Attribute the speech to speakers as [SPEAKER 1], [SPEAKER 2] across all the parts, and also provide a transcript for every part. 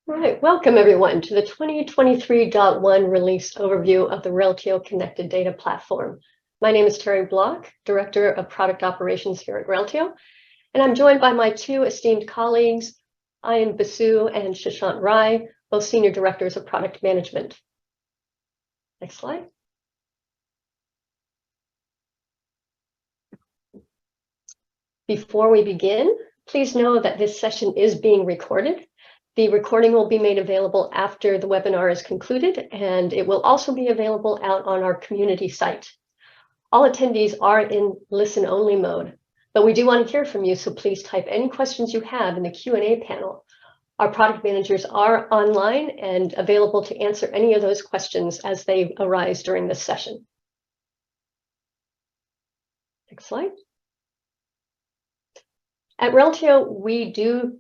[SPEAKER 1] All right, welcome everyone to the 2023.1 release overview of the Reltio Connected Data Platform. My name is Terry Block, Director of Product Operations here at Reltio, and I'm joined by my two esteemed colleagues, Ayan Basu and Shashant Rai, both Senior Directors of Product Management. Next slide. Before we begin, please know that this session is being recorded. The recording will be made available after the webinar is concluded, and it will also be available out on our community site. All attendees are in listen-only mode, but we do want to hear from you, so please type any questions you have in the Q&A panel. Our product managers are online and available to answer any of those questions as they arise during this session. Next slide. At Reltio, we do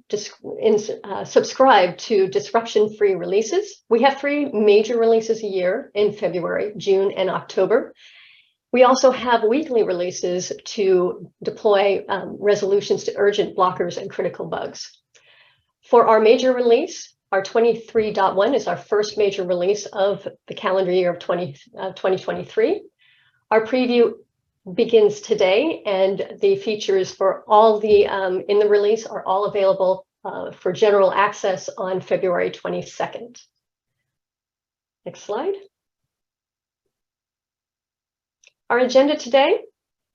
[SPEAKER 1] subscribe to disruption-free releases. We have 3 major releases a year in February, June, and October. We also have weekly releases to deploy resolutions to urgent blockers and critical bugs. For our major release, our 23.1 is our first major release of the calendar year of 2023. Our preview begins today, and the features for all the in the release are all available for general access on February 22nd. Next slide. Our agenda today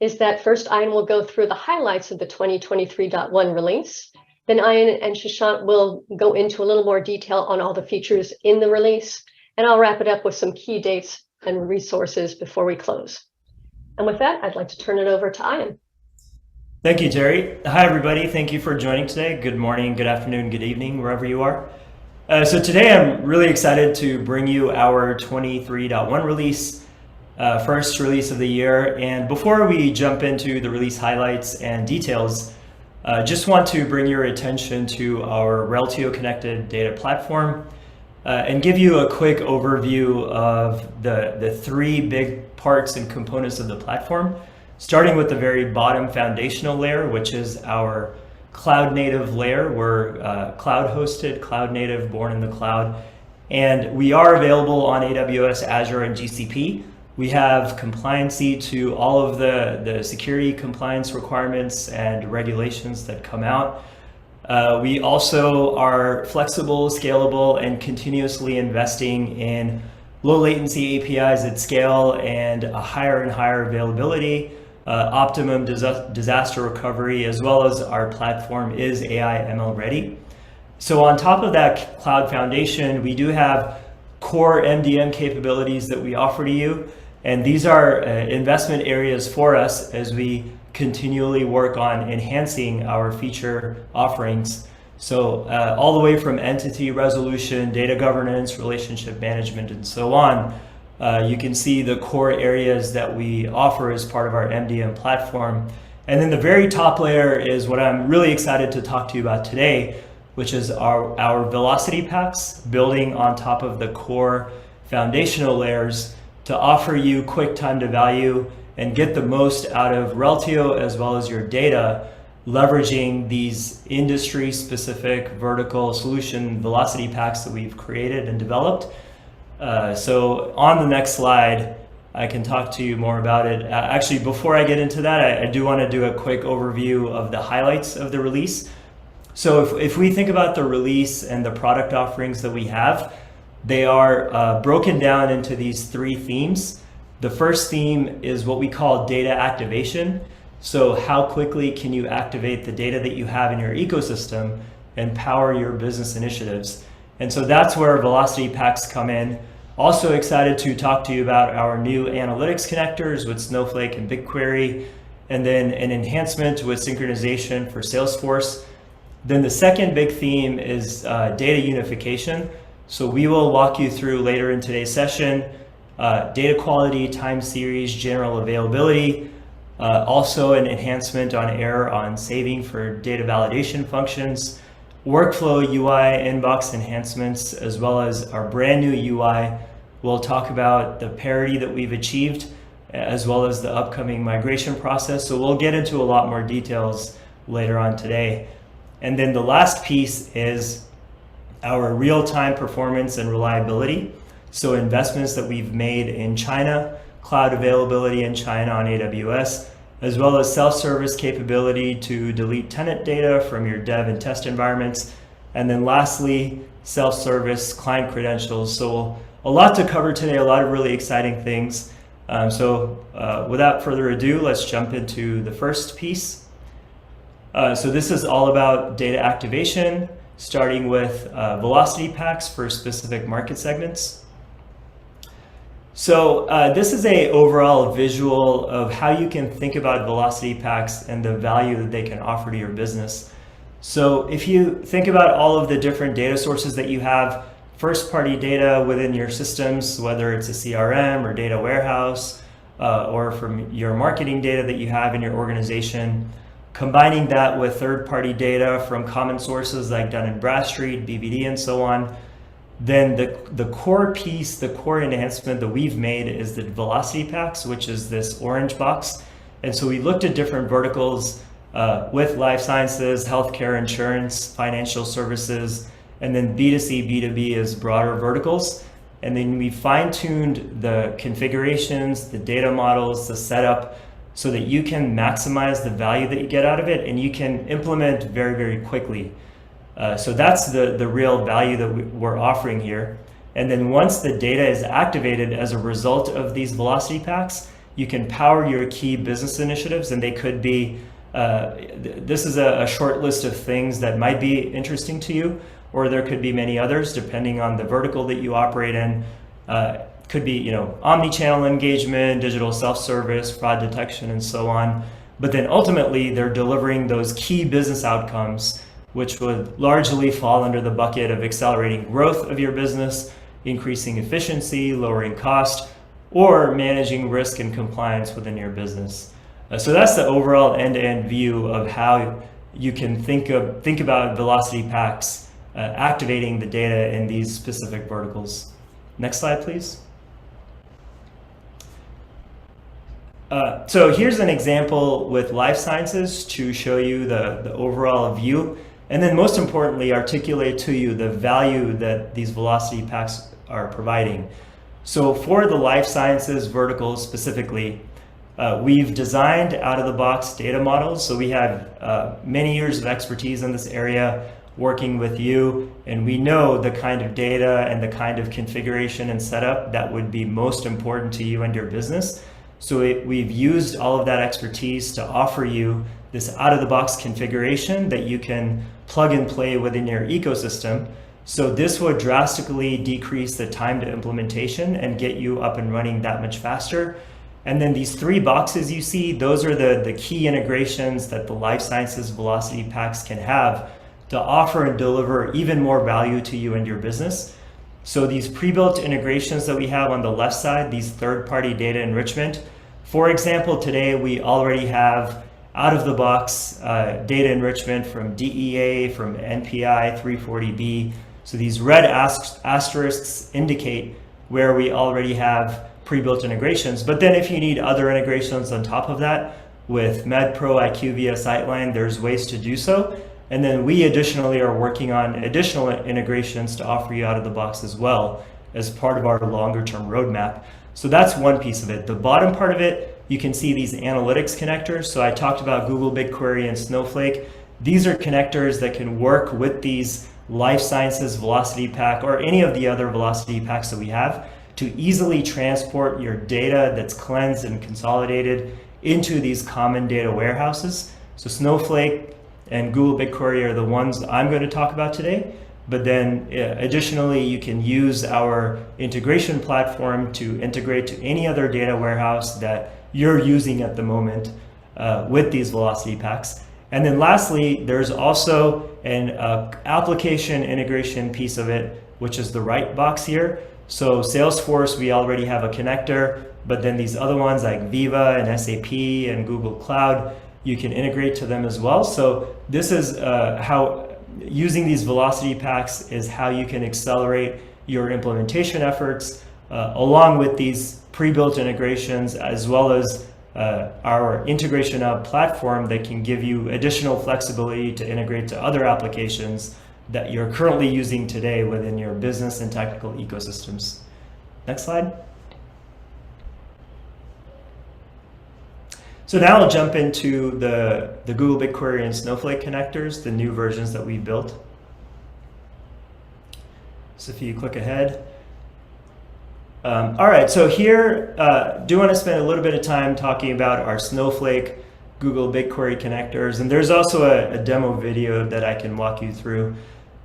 [SPEAKER 1] is that first Ayan will go through the highlights of the 2023.1 release. Then Ayan and Shashant will go into a little more detail on all the features in the release, and I'll wrap it up with some key dates and resources before we close. And with that, I'd like to turn it over to Ayan.
[SPEAKER 2] Thank you, Terry. Hi, everybody. Thank you for joining today. Good morning, good afternoon, good evening, wherever you are. So today I'm really excited to bring you our 23.1 release, first release of the year. And before we jump into the release highlights and details, just want to bring your attention to our Reltio Connected Data Platform and give you a quick overview of the 3 big parts and components of the platform, starting with the very bottom foundational layer, which is our cloud native layer. We're cloud hosted, cloud native, born in the cloud, and we are available on AWS, Azure, and GCP. We have compliancy to all of the security compliance requirements and regulations that come out. We also are flexible, scalable, and continuously investing in low latency APIs at scale and a higher and higher availability, optimum disaster recovery, as well as our platform is AI ML ready. So on top of that cloud foundation, we do have core MDM capabilities that we offer to you. And these are investment areas for us as we continually work on enhancing our feature offerings. So all the way from entity resolution, data governance, relationship management, and so on, you can see the core areas that we offer as part of our MDM platform. And then the very top layer is what I'm really excited to talk to you about today, which is our velocity packs, building on top of the core foundational layers to offer you quick time to value and get the most out of Reltio as well as your data, leveraging these industry-specific vertical solution velocity packs that we've created and developed. So on the next slide, I can talk to you more about it. Actually, before I get into that, I do want to do a quick overview of the highlights of the release. So if we think about the release and the product offerings that we have, they are broken down into these 3 themes. The first theme is what we call data activation. So how quickly can you activate the data that you have in your ecosystem and power your business initiatives? And so that's where velocity packs come in. Also excited to talk to you about our new analytics connectors with Snowflake and BigQuery, and then an enhancement with synchronization for Salesforce. Then the second big theme is data unification. So we will walk you through later in today's session, data quality, time series, general availability, also an enhancement on error on saving for data validation functions, workflow UI inbox enhancements, as well as our brand new UI. We'll talk about the parity that we've achieved, as well as the upcoming migration process. So we'll get into a lot more details later on today. And then the last piece is our real-time performance and reliability. So investments that we've made in China, cloud availability in China on AWS, as well as self-service capability to delete tenant data from your dev and test environments. And then lastly, self-service client credentials. So a lot to cover today, a lot of really exciting things. Without further ado, let's jump into the first piece. So this is all about data activation, starting with velocity packs for specific market segments. So this is an overall visual of how you can think about velocity packs and the value that they can offer to your business. So if you think about all of the different data sources that you have, first-party data within your systems, whether it's a CRM or data warehouse, or from your marketing data that you have in your organization, combining that with third-party data from common sources like Dun & Bradstreet, BvD, and so on, then the core piece, the core enhancement that we've made is the velocity packs, which is this orange box. And so we looked at different verticals with life sciences, healthcare, insurance, financial services, and then B2C, B2B is broader verticals. And then we fine-tuned the configurations, the data models, the setup, so that you can maximize the value that you get out of it and you can implement very, very quickly. So that's the real value that we're offering here. And then once the data is activated as a result of these velocity packs, you can power your key business initiatives, and they could be, this is a short list of things that might be interesting to you, or there could be many others depending on the vertical that you operate in. Could be, omni-channel engagement, digital self-service, fraud detection, and so on. But then ultimately, they're delivering those key business outcomes, which would largely fall under the bucket of accelerating growth of your business, increasing efficiency, lowering cost, or managing risk and compliance within your business. So that's the overall end-to-end view of how you can think about velocity packs activating the data in these specific verticals. Next slide, please. So here's an example with life sciences to show you the overall view, and then most importantly, articulate to you the value that these velocity packs are providing. So for the life sciences vertical specifically, we've designed out-of-the-box data models. So we have many years of expertise in this area working with you, and we know the kind of data and the kind of configuration and setup that would be most important to you and your business. So we've used all of that expertise to offer you this out-of-the-box configuration that you can plug and play within your ecosystem. So this would drastically decrease the time to implementation and get you up and running that much faster. And then these three boxes you see, those are the key integrations that the life sciences velocity packs can have to offer and deliver even more value to you and your business. So these pre-built integrations that we have on the left side, these third-party data enrichment. For example, today we already have out-of-the-box data enrichment from DEA, from NPI 340B. So these red asterisks indicate where we already have pre-built integrations. But then if you need other integrations on top of that, with MedPro, IQVIA, Sightline, there's ways to do so. And then we additionally are working on additional integrations to offer you out of the box as well as part of our longer term roadmap. So that's one piece of it. The bottom part of it, you can see these analytics connectors. So I talked about Google BigQuery and Snowflake. These are connectors that can work with these life sciences velocity pack or any of the other velocity packs that we have to easily transport your data that's cleansed and consolidated into these common data warehouses. So Snowflake and Google BigQuery are the ones I'm going to talk about today. But then additionally, you can use our integration platform to integrate to any other data warehouse that you're using at the moment with these velocity packs. And then lastly, there's also an application integration piece of it, which is the right box here. So Salesforce, we already have a connector, but then these other ones like Viva and SAP and Google Cloud, you can integrate to them as well. So this is how using these velocity packs is how you can accelerate your implementation efforts along with these pre-built integrations, as well as our integration hub platform that can give you additional flexibility to integrate to other applications that you're currently using today within your business and technical ecosystems. Next slide. So now I'll jump into the Google BigQuery and Snowflake connectors, the new versions that we built. So if you click ahead. All right, so here, do want to spend a little bit of time talking about our Snowflake Google BigQuery connectors, and there's also a demo video that I can walk you through.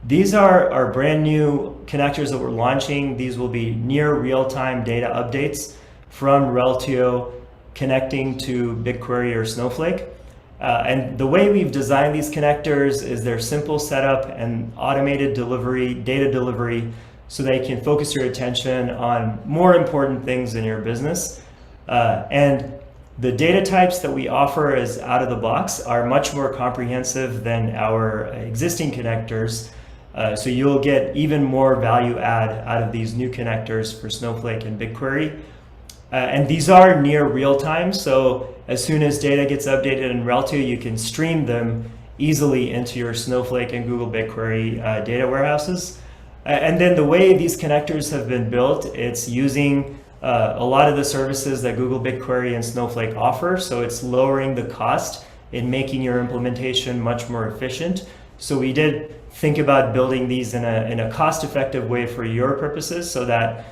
[SPEAKER 2] These are our brand new connectors that we're launching. These will be near real-time data updates from Reltio connecting to BigQuery or Snowflake. And the way we've designed these connectors is their simple setup and automated delivery, data delivery, so they can focus your attention on more important things in your business. And the data types that we offer as out of the box are much more comprehensive than our existing connectors. So you'll get even more value add out of these new connectors for Snowflake and BigQuery. And these are near real time. So as soon as data gets updated in Reltio, you can stream them easily into your Snowflake and Google BigQuery data warehouses. And then the way these connectors have been built, it's using a lot of the services that Google BigQuery and Snowflake offer. So it's lowering the cost and making your implementation much more efficient. So we did think about building these in a cost-effective way for your purposes, so that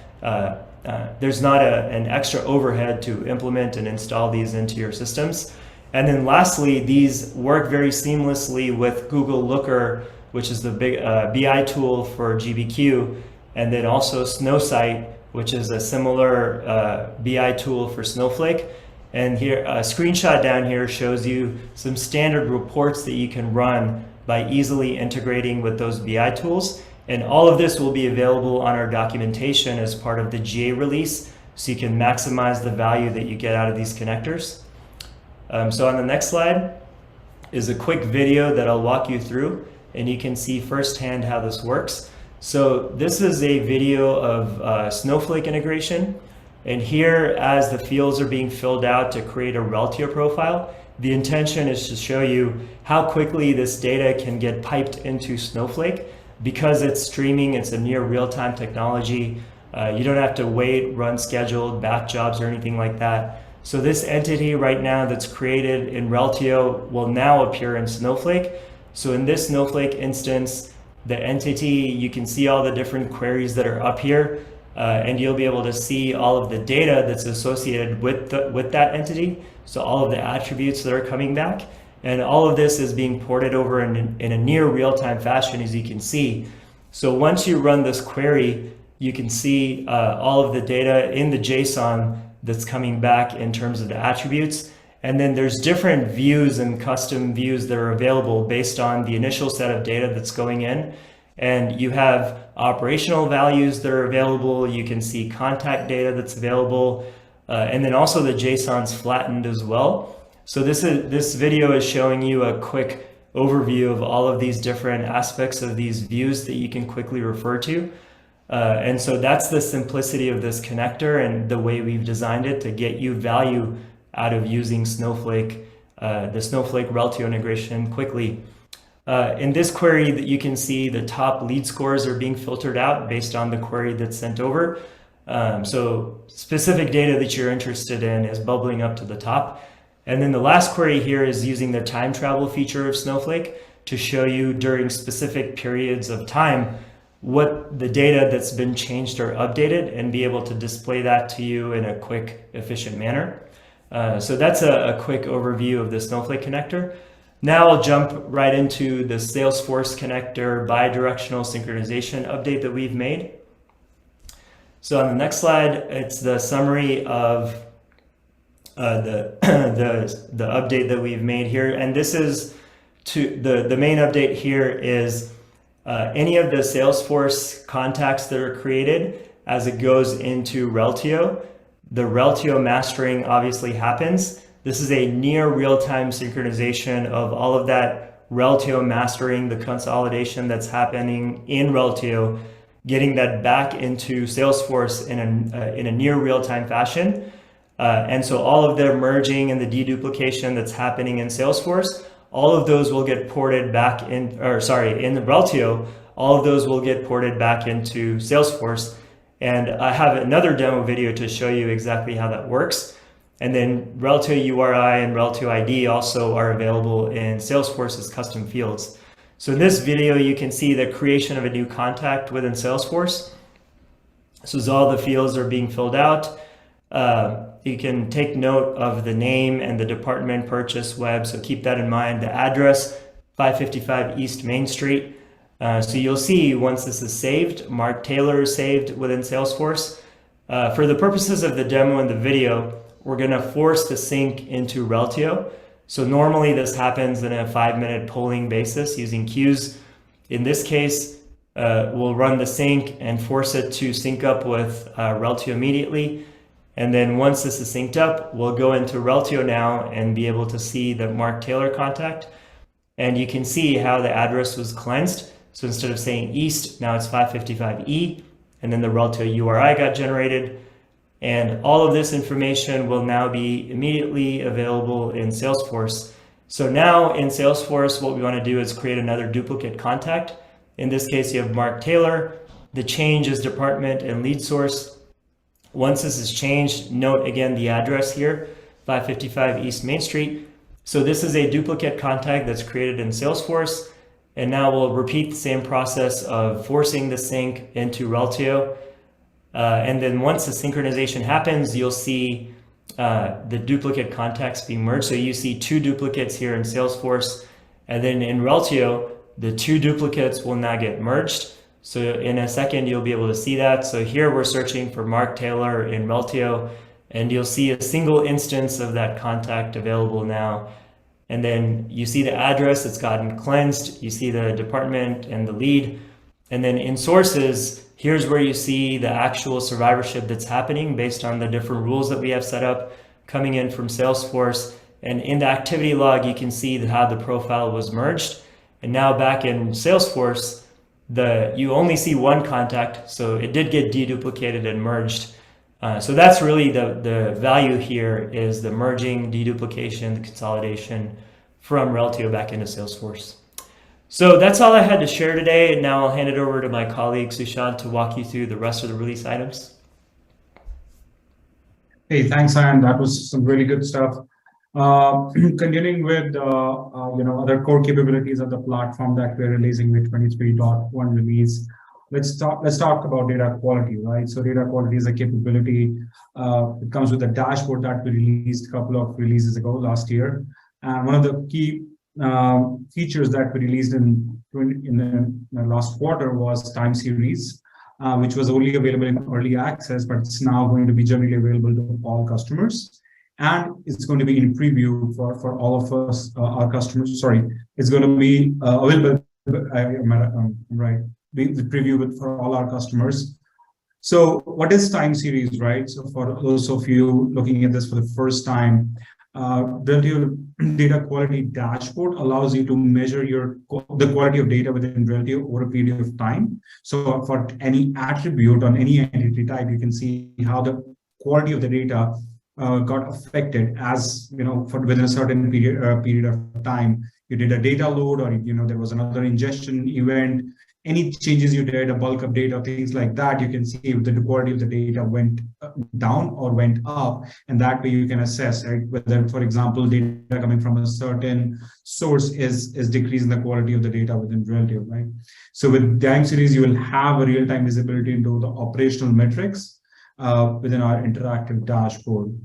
[SPEAKER 2] there's not an extra overhead to implement and install these into your systems. And then lastly, these work very seamlessly with Google Looker, which is the big BI tool for GBQ, and then also Snowsight, which is a similar BI tool for Snowflake. And here, a screenshot down here shows you some standard reports that you can run by easily integrating with those BI tools. And all of this will be available on our documentation as part of the GA release, so you can maximize the value that you get out of these connectors. So on the next slide is a quick video that I'll walk you through, and you can see firsthand how this works. So this is a video of Snowflake integration. And here, as the fields are being filled out to create a Reltio profile, the intention is to show you how quickly this data can get piped into Snowflake. Because it's streaming, it's a near real-time technology. You don't have to wait, run scheduled batch jobs or anything like that. So this entity right now that's created in Reltio will now appear in Snowflake. So in this Snowflake instance, the entity, you can see all the different queries that are up here, and you'll be able to see all of the data that's associated with that entity. So all of the attributes that are coming back. And all of this is being ported over in a near real-time fashion, as you can see. So once you run this query, you can see all of the data in the JSON that's coming back in terms of the attributes. And then there's different views and custom views that are available based on the initial set of data that's going in. And you have operational values that are available. You can see contact data that's available. And then also the JSON's flattened as well. So this video is showing you a quick overview of all of these different aspects of these views that you can quickly refer to. And so that's the simplicity of this connector and the way we've designed it to get you value out of using Snowflake, the Snowflake Reltio integration quickly. In this query, that you can see the top lead scores are being filtered out based on the query that's sent over. So specific data that you're interested in is bubbling up to the top. And then the last query here is using the time travel feature of Snowflake to show you during specific periods of time what the data that's been changed or updated, and be able to display that to you in a quick, efficient manner. So that's a quick overview of the Snowflake connector. Now I'll jump right into the Salesforce Connector bidirectional synchronization update that we've made. So on the next slide, it's the summary of the update that we've made here. And this is the main update here is any of the Salesforce contacts that are created as it goes into Reltio. The Reltio mastering obviously happens. This is a near real-time synchronization of all of that Reltio mastering, the consolidation that's happening in Reltio, getting that back into Salesforce in a near real-time fashion. And so all of the merging and the deduplication that's happening in Salesforce, all of those will get ported back in, in the Reltio all of those will get ported back into Salesforce. And I have another demo video to show you exactly how that works. And then Reltio URI and Reltio ID also are available in Salesforce's custom fields. So in this video, you can see the creation of a new contact within Salesforce. So as all the fields are being filled out, you can take note of the name and the department, purchase, web. So keep that in mind. The address, 555 East Main Street. So you'll see once this is saved, Mark Taylor is saved within Salesforce. For the purposes of the demo and the video, we're going to force the sync into Reltio. So normally this happens in a 5-minute polling basis using queues. In this case, we'll run the sync and force it to sync up with Reltio immediately. And then once this is synced up, we'll go into Reltio now and be able to see the Mark Taylor contact. And you can see how the address was cleansed. So instead of saying East, now it's 555E, and then the Reltio URI got generated. And all of this information will now be immediately available in Salesforce. So now in Salesforce, what we want to do is create another duplicate contact. In this case, you have Mark Taylor. The change is department and lead source. Once this is changed, note again the address here, 555 East Main Street. So this is a duplicate contact that's created in Salesforce. And now we'll repeat the same process of forcing the sync into Reltio. And then once the synchronization happens, you'll see the duplicate contacts being merged. So you see 2 duplicates here in Salesforce. And then in Reltio, the 2 duplicates will now get merged. So in a second, you'll be able to see that. So here we're searching for Mark Taylor in Reltio, and you'll see a single instance of that contact available now. And then you see the address that's gotten cleansed. You see the department and the lead. And then in sources, here's where you see the actual survivorship that's happening based on the different rules that we have set up coming in from Salesforce. And in the activity log, you can see how the profile was merged. And now back in Salesforce, you only see 1 contact, so it did get deduplicated and merged. So that's really the value here, is the merging, deduplication, the consolidation from Reltio back into Salesforce. So that's all I had to share today. And now I'll hand it over to my colleague Sushant to walk you through the rest of the release items.
[SPEAKER 3] Hey, thanks, Ian. That was some really good stuff. Continuing with other core capabilities of the platform that we're releasing with 23.1 release. Let's talk about data quality, right? So data quality is a capability. It comes with a dashboard that we released a couple of releases ago last year. And one of the key features that we released in the last quarter was time series, which was only available in early access, but it's now going to be generally available to all customers. And it's going to be in preview for all of us, our customers. Sorry, it's going to be available, the preview for all our customers. So what is time series, right? So for those of you looking at this for the first time, Reltio Data Quality Dashboard allows you to measure the quality of data within Reltio over a period of time. So for any attribute on any entity type, you can see how the quality of the data got affected as, within a certain period of time. You did a data load, or there was another ingestion event, any changes you did, a bulk of data, things like that. You can see if the quality of the data went down or went up, and that way you can assess, right, whether, for example, data coming from a certain source is decreasing the quality of the data within Reltio, right? So with time series, you will have a real-time visibility into the operational metrics within our interactive dashboard.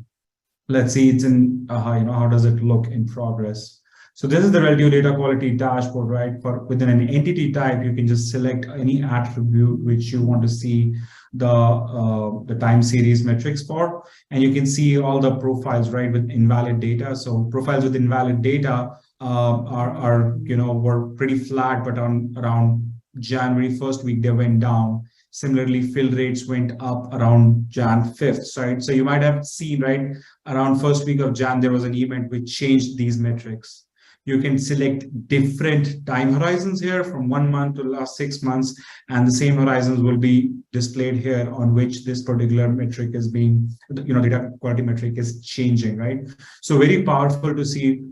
[SPEAKER 3] Let's see it's in how does it look in progress. So this is the Reltio Data Quality Dashboard, right? For within an entity type, you can just select any attribute which you want to see the time series metrics for, and you can see all the profiles, right, with invalid data. So profiles with invalid data were pretty flat, but on around January 1st week they went down. Similarly, fill rates went up around Jan 5th, right? So you might have seen, right, around first week of Jan, there was an event which changed these metrics. You can select different time horizons here from 1 month to the last 6 months, and the same horizons will be displayed here on which this particular metric is being, data quality metric is changing, right? So very powerful to see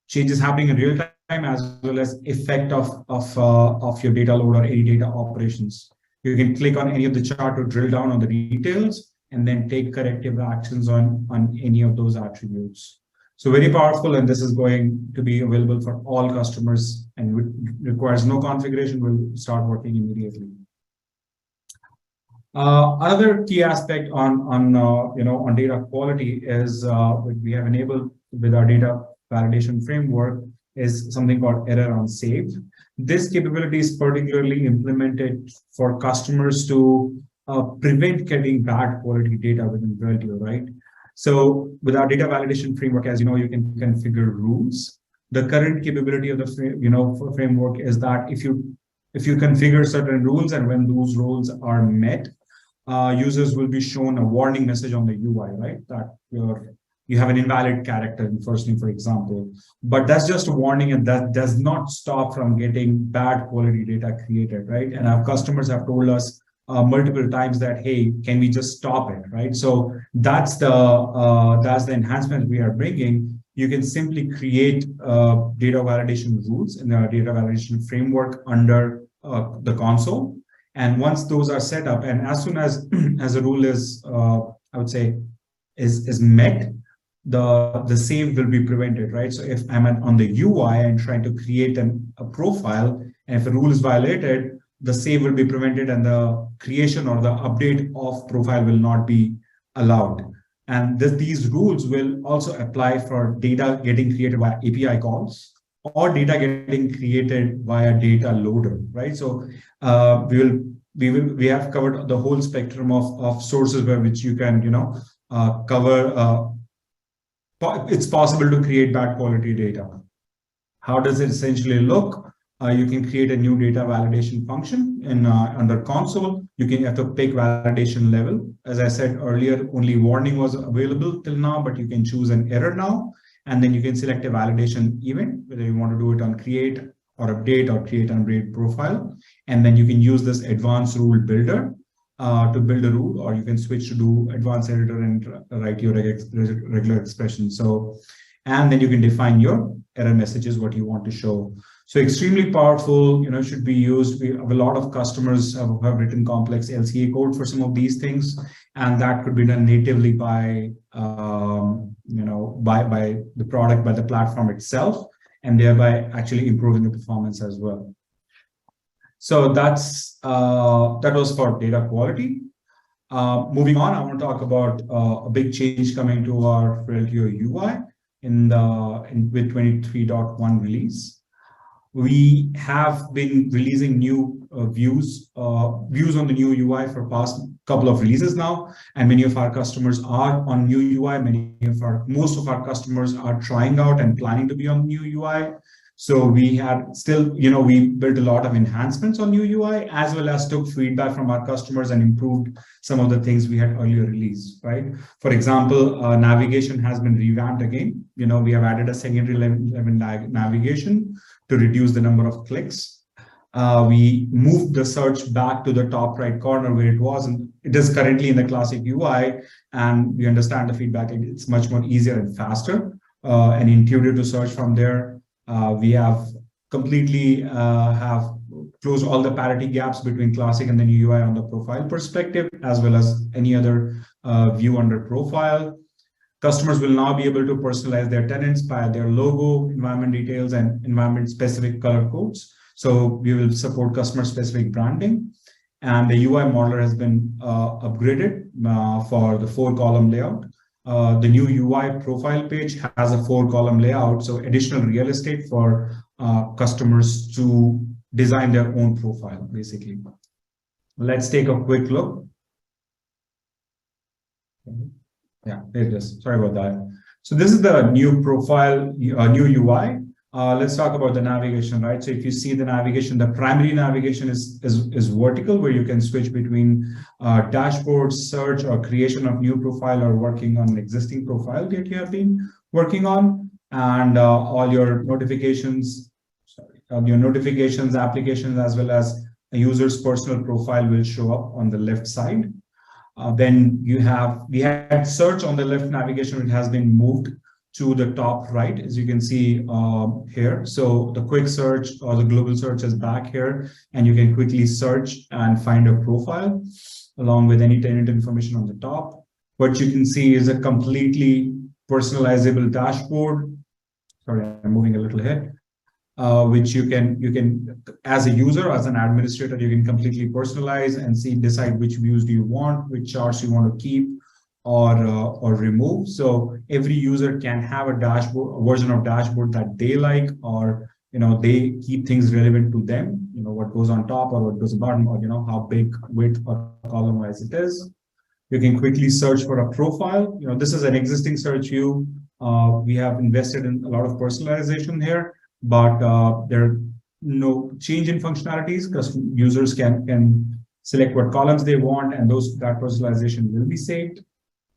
[SPEAKER 3] changes happening in real time as well as effect of your data load or any data operations. You can click on any of the chart to drill down on the details and then take corrective actions on any of those attributes. So very powerful, and this is going to be available for all customers and requires no configuration. Will start working immediately. Another key aspect on data quality is we have enabled with our data validation framework is something called error on save. This capability is particularly implemented for customers to prevent getting bad quality data within Reltio, right? So with our data validation framework, as you know, you can configure rules. The current capability of the framework is that if you configure certain rules and when those rules are met, users will be shown a warning message on the UI, right? That you have an invalid character in first name, for example. But that's just a warning, and that does not stop from getting bad quality data created, right? And our customers have told us multiple times that, hey, can we just stop it, right? So that's the enhancement we are bringing. You can simply create data validation rules in the data validation framework under the console. And once those are set up, and as soon as a rule is, I would say, is met, the save will be prevented, right? So if I'm on the UI and trying to create a profile, and if a rule is violated, the save will be prevented and the creation or the update of profile will not be allowed. And these rules will also apply for data getting created via API calls or data getting created via data loader, right? So we have covered the whole spectrum of sources by which you can, cover. It's possible to create bad quality data. How does it essentially look? You can create a new data validation function in under console. You have to pick validation level. As I said earlier, only warning was available till now, but you can choose an error now. And then you can select a validation event, whether you want to do it on create or update or create and update profile. And then you can use this advanced rule builder to build a rule, or you can switch to do advanced editor and write your regular expression. So, and then you can define your error messages, what you want to show. So extremely powerful, should be used. We have a lot of customers who have written complex LCA code for some of these things, and that could be done natively by the product, by the platform itself, and thereby actually improving the performance as well. So that was for data quality. Moving on, I want to talk about a big change coming to our Reltio UI with 23.1 release. We have been releasing new views on the new UI for past couple of releases now, and many of our customers are on new UI. Most of our customers are trying out and planning to be on new UI. So we had we built a lot of enhancements on new UI, as well as took feedback from our customers and improved some of the things we had earlier released, right? For example, navigation has been revamped again. We have added a secondary level navigation to reduce the number of clicks. We moved the search back to the top right corner where it was, and it is currently in the classic UI, and we understand the feedback. It's much more easier and faster and intuitive to search from there. We have completely have closed all the parity gaps between classic and the new UI on the profile perspective, as well as any other view under profile. Customers will now be able to personalize their tenants by their logo, environment details, and environment-specific color codes. So we will support customer-specific branding. And the UI modeler has been upgraded for the 4-column layout. The new UI profile page has a 4-column layout, so additional real estate for customers to design their own profile, basically. Let's take a quick look. Yeah, there it is. Sorry about that. So this is the new profile, new UI. Let's talk about the navigation, right? So if you see the navigation, the primary navigation is vertical, where you can switch between dashboard, search, or creation of new profile, or working on an existing profile that you have been working on. And all your notifications, applications, as well as a user's personal profile will show up on the left side. Then we had search on the left navigation. It has been moved to the top right, as you can see here. So the quick search or the global search is back here, and you can quickly search and find a profile along with any tenant information on the top. What you can see is a completely personalizable dashboard. Sorry, I'm moving a little ahead. Which you can, as a user, as an administrator, you can completely personalize and decide which views do you want, which charts you want to keep or remove. So every user can have a dashboard, a version of dashboard that they like, or they keep things relevant to them. What goes on top or what goes bottom, or how big, width, or column wise it is. You can quickly search for a profile. This is an existing search view. We have invested in a lot of personalization here, but there are no change in functionalities because users can select what columns they want, and that personalization will be saved.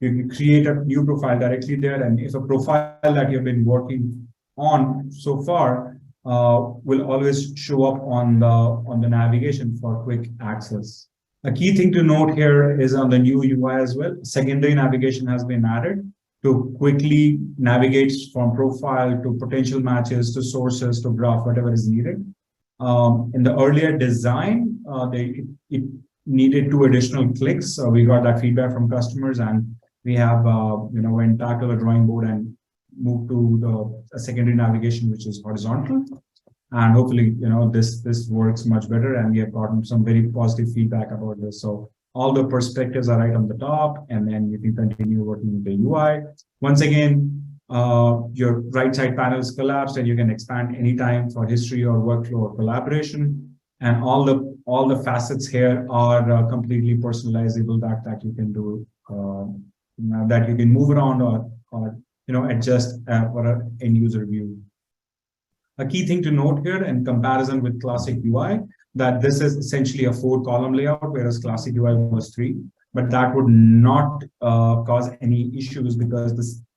[SPEAKER 3] You can create a new profile directly there, and if a profile that you've been working on so far will always show up on the navigation for quick access. A key thing to note here is on the new UI as well, secondary navigation has been added to quickly navigate from profile to potential matches to sources to graph, whatever is needed. In the earlier design, it needed 2 additional clicks. So we got that feedback from customers, and we have went back to the drawing board and moved to the secondary navigation, which is horizontal. And hopefully, this works much better, and we have gotten some very positive feedback about this. So all the perspectives are right on the top, and then you can continue working with the UI. Once again, your right side panel is collapsed, and you can expand anytime for history or workflow or collaboration. And all the facets here are completely personalizable that you can do, that you can move around or adjust for an end user view. A key thing to note here in comparison with classic UI, that this is essentially a 4-column layout, whereas classic UI was 3. But that would not cause any issues because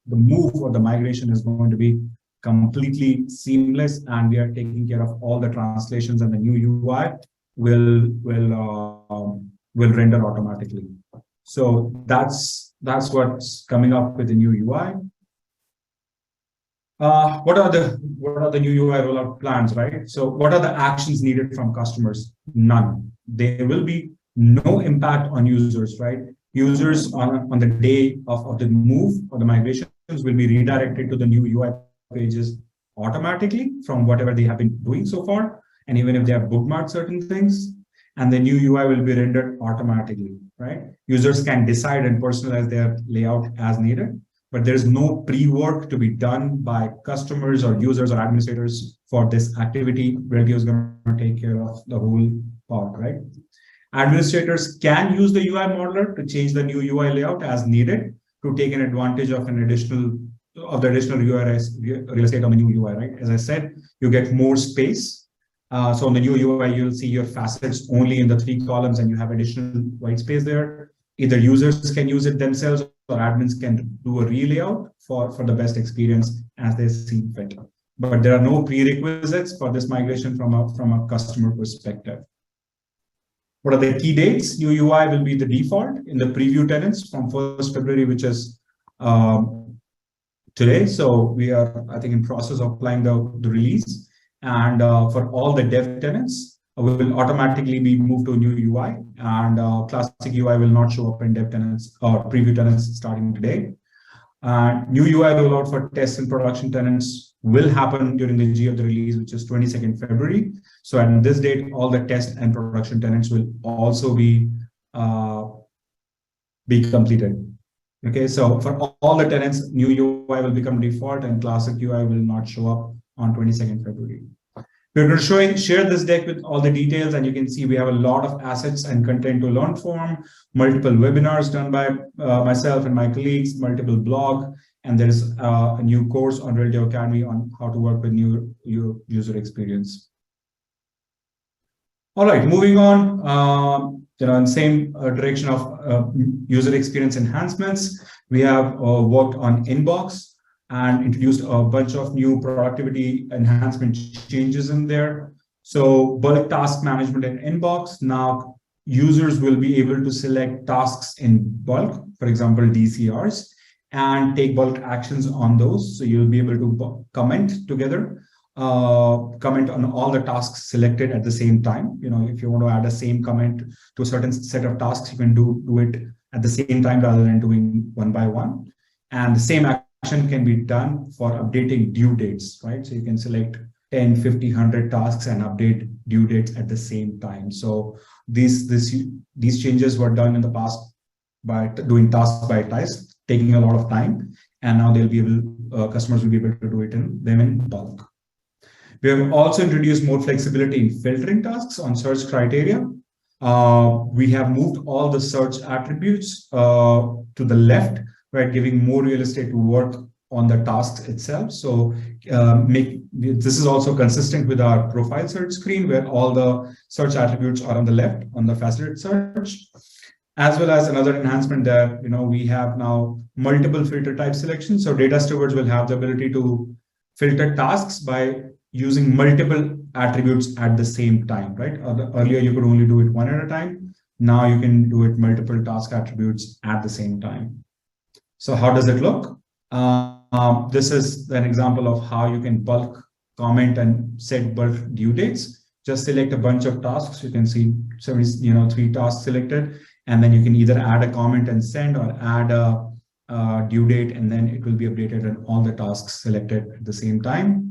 [SPEAKER 3] the move or the migration is going to be completely seamless, and we are taking care of all the translations, and the new UI will render automatically. So that's what's coming up with the new UI. What are the new UI rollout plans, right? So what are the actions needed from customers? None. There will be no impact on users, right? Users on the day of the move or the migrations will be redirected to the new UI pages automatically from whatever they have been doing so far. And even if they have bookmarked certain things, and the new UI will be rendered automatically, right? Users can decide and personalize their layout as needed. But there's no pre-work to be done by customers or users or administrators for this activity. Reltio is going to take care of the whole part, right? Administrators can use the UI modeler to change the new UI layout as needed to take an advantage of the additional real estate on the new UI, right? As I said, you get more space. So on the new UI, you'll see your facets only in the 3 columns, and you have additional white space there. Either users can use it themselves, or admins can do a re-layout for the best experience as they see fit. But there are no prerequisites for this migration from a customer perspective. What are the key dates? New UI will be the default in the preview tenants from 1st February, which is today. So we are, I think, in process of applying the release. And for all the dev tenants, will automatically be moved to a new UI, and classic UI will not show up in dev tenants or preview tenants starting today. New UI rollout for test and production tenants will happen during the G of the release, which is 22nd February. So at this date, all the test and production tenants will also be completed. Okay, so for all the tenants, new UI will become default, and classic UI will not show up on 22nd February. We're going to share this deck with all the details, and you can see we have a lot of assets and content to learn from, multiple webinars done by myself and my colleagues, multiple blog, and there's a new course on Reltio Academy on how to work with new user experience. All right, moving on, in same direction of user experience enhancements, we have worked on Inbox and introduced a bunch of new productivity enhancement changes in there. So bulk task management in Inbox. Now users will be able to select tasks in bulk, for example, DCRs, and take bulk actions on those. So you'll be able to comment together, comment on all the tasks selected at the same time. If you want to add a same comment to a certain set of tasks, you can do it at the same time rather than doing one by one. And the same action can be done for updating due dates, right? So you can select 10, 50, 100 tasks and update due dates at the same time. So these changes were done in the past by doing task by task, taking a lot of time, and now they'll be able, customers will be able to do it in bulk. We have also introduced more flexibility in filtering tasks on search criteria. We have moved all the search attributes to the left, right, giving more real estate to work on the tasks itself. So this is also consistent with our profile search screen, where all the search attributes are on the left on the faceted search. As well as another enhancement that we have now multiple filter type selections. So data stewards will have the ability to filter tasks by using multiple attributes at the same time, right? Earlier you could only do it one at a time. Now you can do it multiple task attributes at the same time. So how does it look? This is an example of how you can bulk comment and set bulk due dates. Just select a bunch of tasks. You can see 3 tasks selected, and then you can either add a comment and send, or add a due date, and then it will be updated on all the tasks selected at the same time.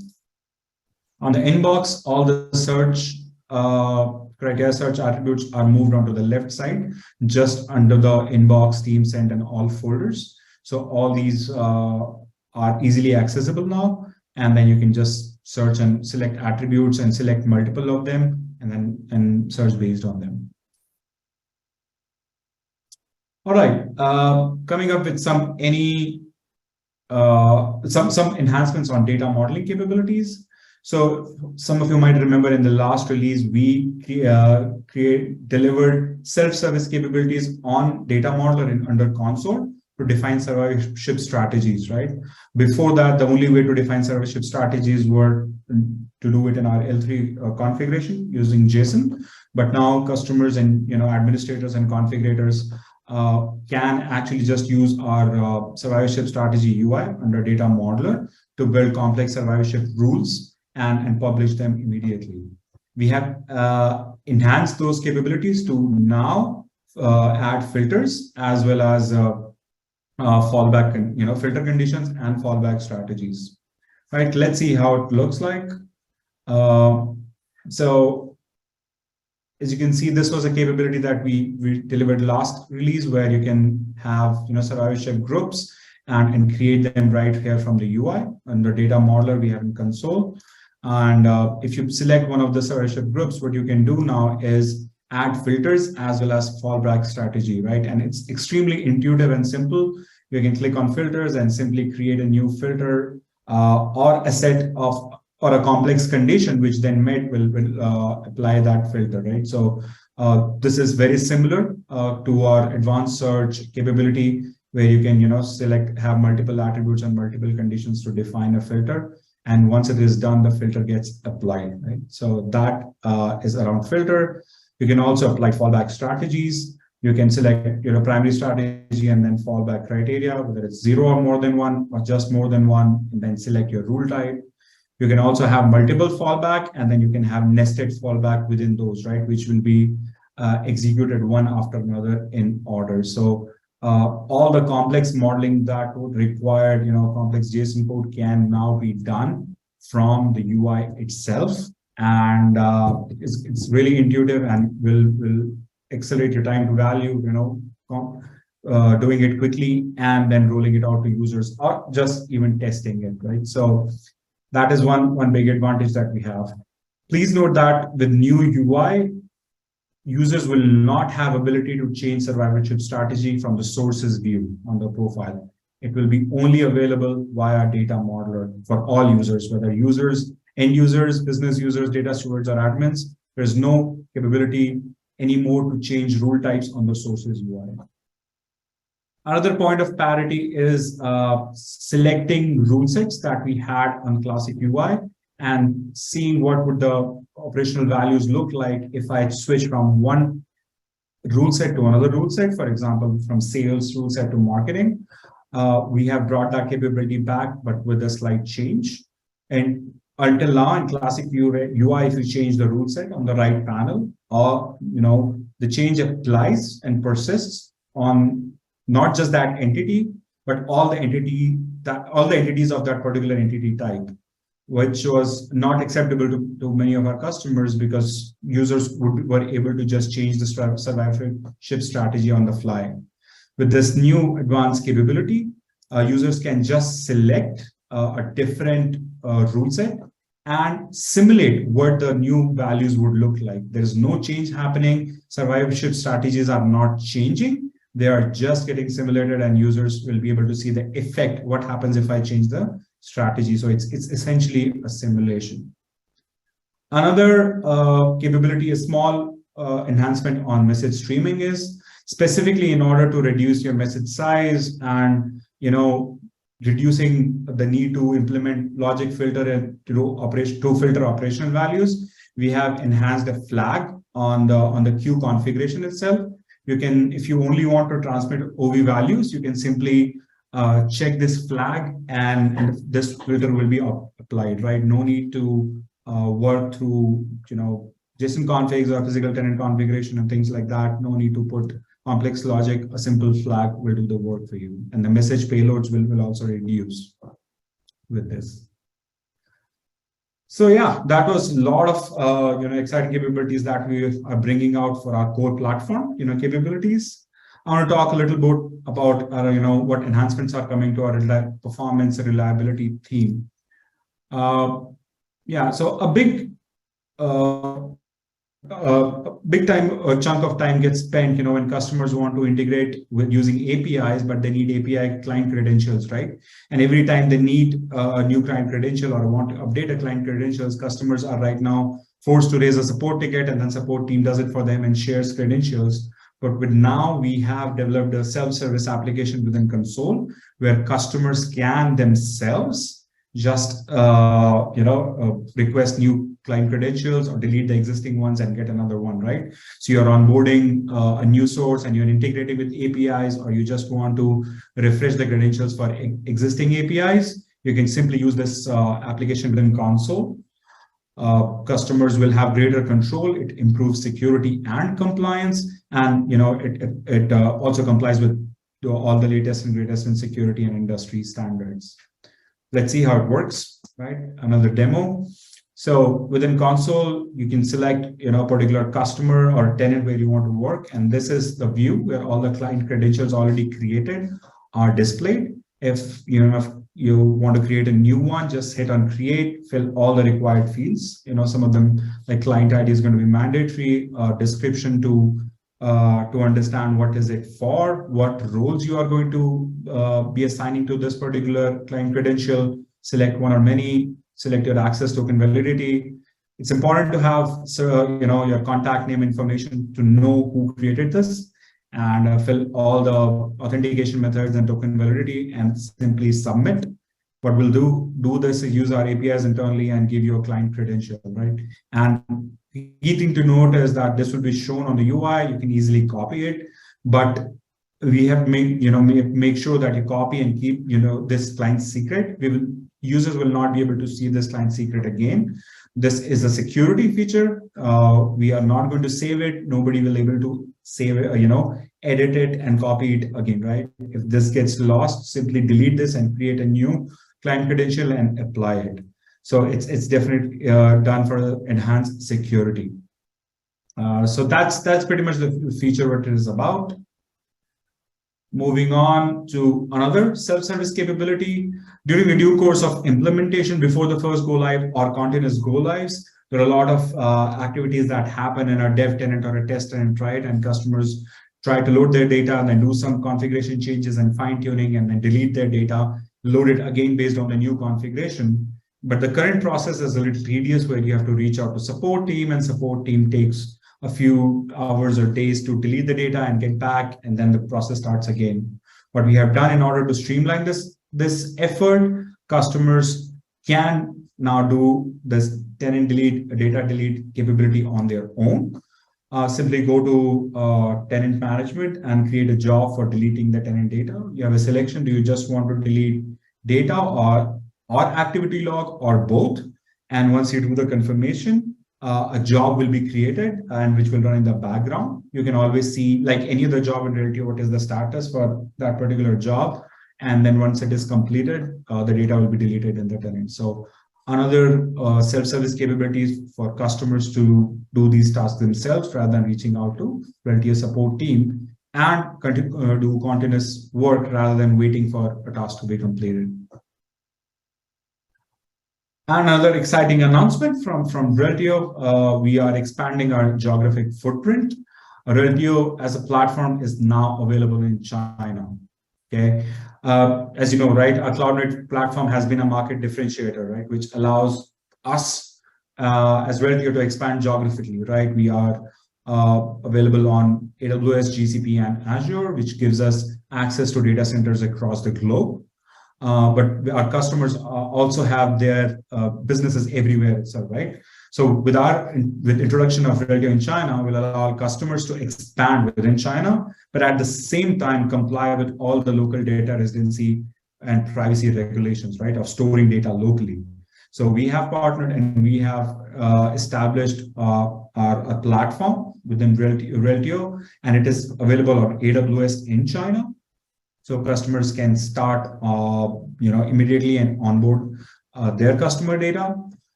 [SPEAKER 3] On the inbox, all the search criteria search attributes are moved onto the left side, just under the inbox, team sent, and all folders. So all these are easily accessible now, and then you can just search and select attributes and select multiple of them, and search based on them. All right, coming up with some enhancements on data modeling capabilities. So some of you might remember in the last release, we delivered self-service capabilities on data modeler under console to define survivorship strategies, right? Before that, the only way to define survivorship strategies were to do it in our L3 configuration using JSON. But now customers and administrators and configurators can actually just use our survivorship strategy UI under data modeler to build complex survivorship rules and publish them immediately. We have enhanced those capabilities to now add filters, as well as fallback and filter conditions and fallback strategies. Right, let's see how it looks like. So as you can see, this was a capability that we delivered last release, where you can have survivorship groups and create them right here from the UI. Under data modeler, we have in console. And if you select one of the survivorship groups, what you can do now is add filters as well as fallback strategy, right? And it's extremely intuitive and simple. You can click on filters and simply create a new filter or a set of, or a complex condition, which then will apply that filter, right? So this is very similar to our advanced search capability, where you can have multiple attributes and multiple conditions to define a filter. And once it is done, the filter gets applied, right? So that is around filter. You can also apply fallback strategies. You can select your primary strategy and then fallback criteria, whether it's 0 or more than 1, or just more than 1, and then select your rule type. You can also have multiple fallback, and then you can have nested fallback within those, right? Which will be executed one after another in order. So all the complex modeling that would require, complex JSON code can now be done from the UI itself. And it's really intuitive and will accelerate your time to value, doing it quickly and then rolling it out to users, or just even testing it, right? So that is one big advantage that we have. Please note that with new UI, users will not have ability to change survivorship strategy from the sources view on the profile. It will be only available via data modeler for all users, whether users, end users, business users, data stewards, or admins. There's no capability anymore to change rule types on the sources UI. Another point of parity is selecting rule sets that we had on classic UI and seeing what would the operational values look like if I switch from one rule set to another rule set, for example, from sales rule set to marketing. We have brought that capability back, but with a slight change. And until now, in classic UI, if you change the rule set on the right panel, or the change applies and persists on not just that entity, but all the entities of that particular entity type, which was not acceptable to many of our customers because users were able to just change the survivorship strategy on the fly. With this new advanced capability, users can just select a different rule set and simulate what the new values would look like. There is no change happening. Survivorship strategies are not changing. They are just getting simulated, and users will be able to see the effect, what happens if I change the strategy. So it's essentially a simulation. Another capability, a small enhancement on message streaming, is specifically in order to reduce your message size and reducing the need to implement logic filter and to filter operational values. We have enhanced a flag on the queue configuration itself. You can, if you only want to transmit OV values, you can simply check this flag and this filter will be applied, right? No need to work through, JSON configs or physical tenant configuration and things like that. No need to put complex logic. A simple flag will do the work for you. And the message payloads will also reduce with this. So yeah, that was a lot of exciting capabilities that we are bringing out for our core platform, capabilities. I want to talk a little bit about what enhancements are coming to our performance and reliability theme. So a big chunk of time gets spent, when customers want to integrate with using APIs, but they need API client credentials, right? And every time they need a new client credential or want to update a client credentials, customers are right now forced to raise a support ticket, and then support team does it for them and shares credentials. But with now, we have developed a self-service application within console where customers can themselves just request new client credentials or delete the existing ones and get another one, right? So you're onboarding a new source and you're integrating with APIs, or you just want to refresh the credentials for existing APIs, you can simply use this application within console. Customers will have greater control. It improves security and compliance, and it also complies with all the latest and greatest in security and industry standards. Let's see how it works, right? Another demo. So within console, you can select a particular customer or tenant where you want to work, and this is the view where all the client credentials already created are displayed. If you want to create a new one, just hit on create, fill all the required fields. Some of them, like client ID, is going to be mandatory. Description to understand what is it for, what roles you are going to be assigning to this particular client credential. Select one or many. Select your access token validity. It's important to have your contact name information to know who created this, and fill all the authentication methods and token validity and simply submit. What we'll do this is use our APIs internally and give you a client credential, right? And key thing to note is that this will be shown on the UI. You can easily copy it, but we have make sure that you copy and keep this client secret. Users will not be able to see this client secret again. This is a security feature. We are not going to save it. Nobody will be able to save it, edit it and copy it again, right? If this gets lost, simply delete this and create a new client credential and apply it. So it's definitely done for enhanced security. So that's pretty much the feature what it is about. Moving on to another self-service capability. During the due course of implementation, before the first go live or continuous go lives, there are a lot of activities that happen in a dev tenant or a test tenant, right? And customers try to load their data and then do some configuration changes and fine tuning and then delete their data, load it again based on the new configuration. But the current process is a little tedious, where you have to reach out to support team, and support team takes a few hours or days to delete the data and get back, and then the process starts again. What we have done in order to streamline this effort, customers can now do this tenant delete, data delete capability on their own. simply go to tenant management and create a job for deleting the tenant data. You have a selection. Do you just want to delete data or activity log or both? And once you do the confirmation, a job will be created and which will run in the background. You can always see, like any other job in Reltio, what is the status for that particular job. And then once it is completed, the data will be deleted in the tenant. So another self-service capabilities for customers to do these tasks themselves rather than reaching out to Reltio support team and do continuous work rather than waiting for a task to be completed. Another exciting announcement from Reltio, we are expanding our geographic footprint. Reltio as a platform is now available in China. Okay, as you know, right, our cloud-native platform has been a market differentiator, right, which allows us as Reltio to expand geographically, right? We are available on AWS, GCP, and Azure, which gives us access to data centers across the globe. But our customers also have their businesses everywhere itself, right? So with introduction of Reltio in China, will allow customers to expand within China, but at the same time comply with all the local data residency and privacy regulations, right, of storing data locally. So we have partnered and we have established a platform within Reltio, and it is available on AWS in China. So customers can start, immediately and onboard their customer data.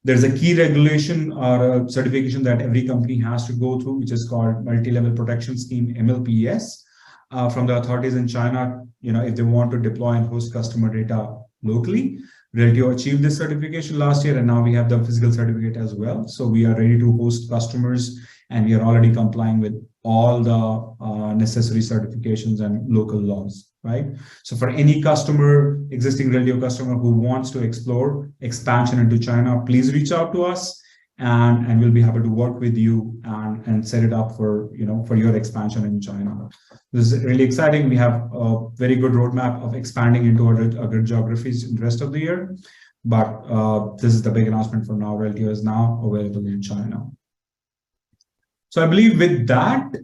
[SPEAKER 3] There's a key regulation or a certification that every company has to go through, which is called Multi-Level Protection Scheme, MLPS, from the authorities in China. If they want to deploy and host customer data locally, Reltio achieved this certification last year, and now we have the physical certificate as well. So we are ready to host customers, and we are already complying with all the necessary certifications and local laws, right? So for any customer, existing Reltio customer who wants to explore expansion into China, please reach out to us, and we'll be happy to work with you and set it up for your expansion in China. This is really exciting. We have a very good roadmap of expanding into other geographies in the rest of the year, but this is the big announcement for now. Reltio is now available in China. So I believe with that,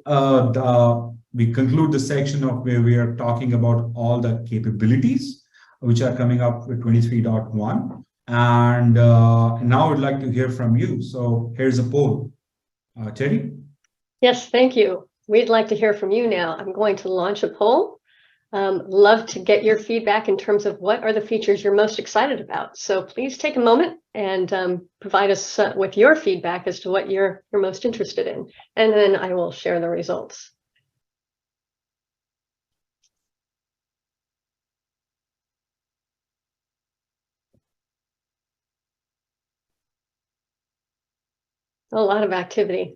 [SPEAKER 3] we conclude the section of where we are talking about all the capabilities which are coming up with 23.1. And now I would like to hear from you. So here's a poll. Terry?
[SPEAKER 1] Yes, thank you. We'd like to hear from you now. I'm going to launch a poll. Love to get your feedback in terms of what are the features you're most excited about. So please take a moment and provide us with your feedback as to what you're most interested in. And then I will share the results. A lot of activity.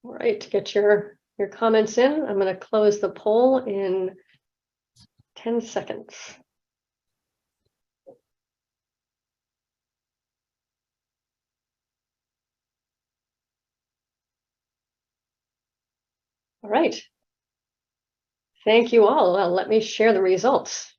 [SPEAKER 1] All right, to get your comments in, I'm going to close the poll in 10 seconds. All right. Thank you all. Let me share the results.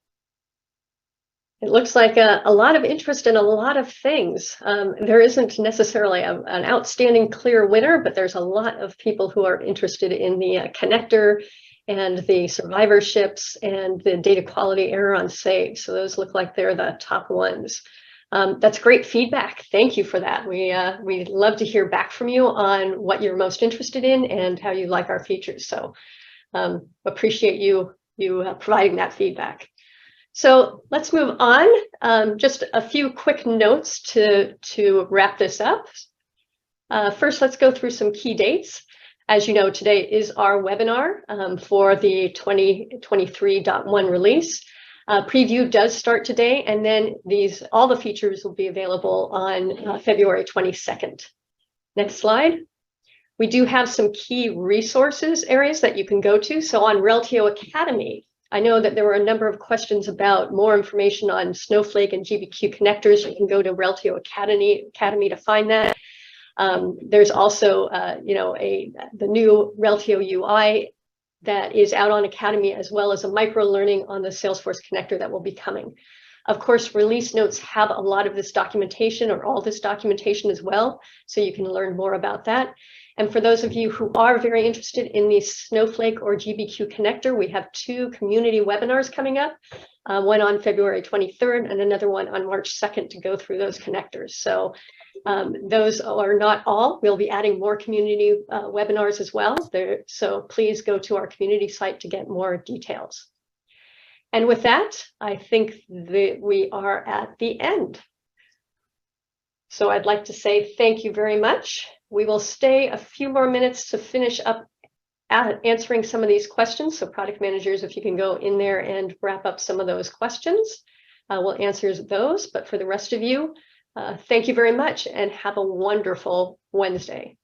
[SPEAKER 1] It looks like a lot of interest in a lot of things. There isn't necessarily an outstanding clear winner, but there's a lot of people who are interested in the connector and the survivorships and the data quality error on save. So those look like they're the top ones. That's great feedback. Thank you for that. We'd love to hear back from you on what you're most interested in and how you like our features. So appreciate you providing that feedback. So let's move on. Just a few quick notes to wrap this up. First, let's go through some key dates. As you know, today is our webinar for the 2023.1 release. Preview does start today, and then all the features will be available on February 22nd. Next slide. We do have some key resources areas that you can go to. So on Reltio Academy, I know that there were a number of questions about more information on Snowflake and GBQ connectors. You can go to Reltio Academy to find that. There's also, the new Reltio UI that is out on Academy, as well as a micro learning on the Salesforce Connector that will be coming. Of course, release notes have a lot of this documentation, or all this documentation as well, so you can learn more about that. And for those of you who are very interested in the Snowflake or GBQ connector, we have 2 community webinars coming up, one on February 23rd and another one on March 2nd to go through those connectors. So those are not all. We'll be adding more community webinars as well. So please go to our community site to get more details. And with that, I think that we are at the end. So I'd like to say thank you very much. We will stay a few more minutes to finish up answering some of these questions. So product managers, if you can go in there and wrap up some of those questions, we'll answer those. But for the rest of you, thank you very much and have a wonderful Wednesday.